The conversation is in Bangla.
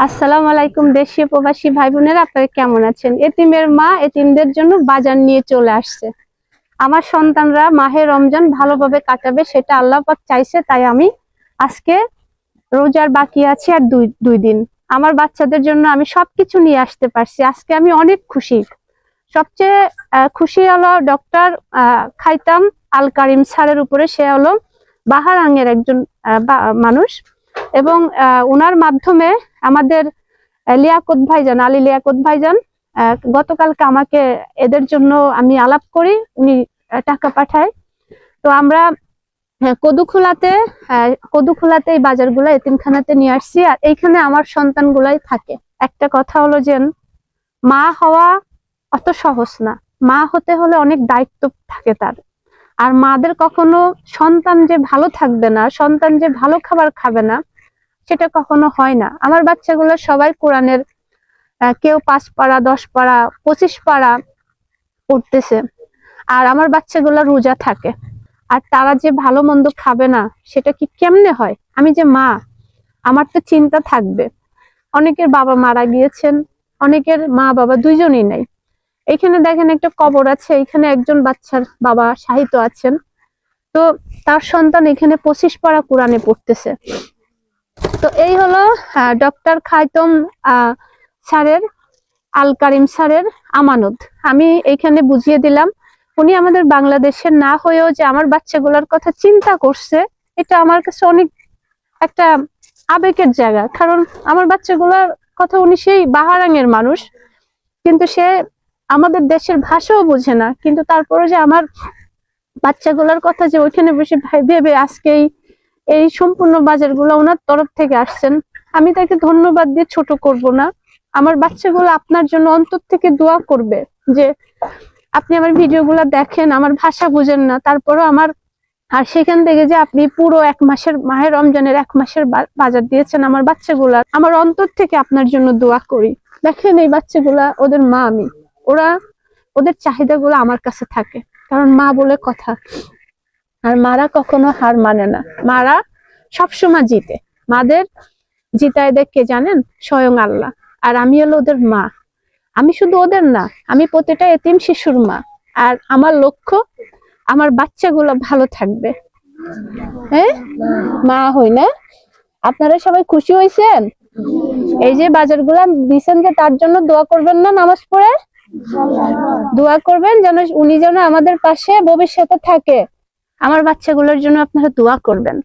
আসসালামু আলাইকুম দেশীয় প্রবাসী ভাই বোনেরা, আপনারা কেমন আছেন? এতিমের মা এতিমদের জন্য বাজার নিয়ে চলে আসছে। আমার সন্তানরা মাহে রমজান ভালোভাবে কাটাবে, সেটা আল্লাহ পাক চাইছে, তাই আমি আজকে রোজার বাকি আছে আর দুই দিন। আমার বাচ্চাদের জন্য আমি সবকিছু নিয়ে আসতে পারছি। আজকে আমি অনেক খুশি। সবচেয়ে খুশি হলো ডক্টর খাইতাম আল কারিম স্যারের উপরে। সে হলো বাহারাঙ্গের একজন মানুষ, এবং ওনার মাধ্যমে আমাদের লিয়াকত ভাইজান, আলী লিয়াকত ভাইজান গতকালকে আমাকে এদের জন্য আমি আলাপ করি, উনি টাকা পাঠায়। তো আমরা কদুখোলাতে এই বাজারগুলো এতিমখানাতে নিয়ে আসছি, আর এইখানে আমার সন্তানগুলাই থাকে। একটা কথা হলো যে মা হওয়া অত সহজ না। মা হতে হলে অনেক দায়িত্ব থাকে তার। আর মাদের কখনো সন্তান যে ভালো থাকবে না, সন্তান যে ভালো খাবার খাবে না, সেটা কখনো হয় না। আমার বাচ্চাগুলো সবাই কোরআনের কেউ 5 পারা 10 পারা 25 পারা পড়তেছে, আর আমার বাচ্চাগুলো রোজা থাকে। আর তারা যে ভালো মন্দ খাবে না, সেটা কি কেমনে হয়? আমি যে মা, আমার তো চিন্তা থাকবে। অনেকের বাবা মারা গিয়েছেন, অনেকের মা বাবা দুইজনই নাই। এখানে দেখেন একটা কবর আছে, এখানে একজন বাচ্চার বাবা শাহিত আছেন। তো তার সন্তান এখানে 25 পারা কোরআনে পড়তেছে। তো এই হলো ডক্টর খাইতম স্যারের, আল কারিম স্যারের আমানত। আমি এইখানে বুঝিয়ে দিলাম, উনি আমাদের বাংলাদেশের না হয়েও যে আমার বাচ্চাগুলোর কথা চিন্তা করছে, এটা আমার কাছে অনেক একটা আবেগের জায়গা। কারণ আমার বাচ্চাগুলোর কথা, উনি সেই বাহারাঙের মানুষ, কিন্তু সে আমাদের দেশের ভাষাও বোঝে না, কিন্তু তারপরে যে আমার বাচ্চাগুলোর কথা যে ওইখানে বসে ভেবে আজকে এই সম্পূর্ণ বাজারগুলো ওনার তরফ থেকে আসছেন, আমি তাকে ধন্যবাদ দিয়ে ছোট করব না। আমার বাচ্চাগুলো আপনার জন্য অন্তর থেকে দোয়া করবে, যে আপনি আমার ভিডিওগুলো দেখেন, আমার ভাষা বুঝেন না, তারপরও আমার, আর সেখান থেকে যে আপনি পুরো 1 মাসের, মাহে রমজানের 1 মাসের বাজার দিয়েছেন আমার বাচ্চাগুলার, আমার অন্তর থেকে আপনার জন্য দোয়া করি। দেখেন এই বাচ্চাগুলা, ওদের মা আমি, ওদের চাহিদাগুলো আমার কাছে থাকে, কারণ মা বলে কথা। আর মারা কখনো হার মানে না, মারা সবসময় জিতে। মাদের জিতায় দেখ কে জানেন? স্বয়ং আল্লাহ। আর আমি হলো ওদের মা। আমি শুধু ওদের না, আমি প্রতিটা এতিম শিশুর মা। আর আমার লক্ষ্য আমার বাচ্চাগুলো ভালো থাকবে। হ্যাঁ, মা হই না? আপনারা সবাই খুশি হয়েছেন? এই যে বাজারগুলো দিচ্ছেন, যে তার জন্য দোয়া করবেন না? নামাজ পড়ে দোয়া করবেন যেন উনি যেন আমাদের পাশে ভবিষ্যতে থাকে। আমার বাচ্চাগুলোর জন্য আপনারা দোয়া করবেন।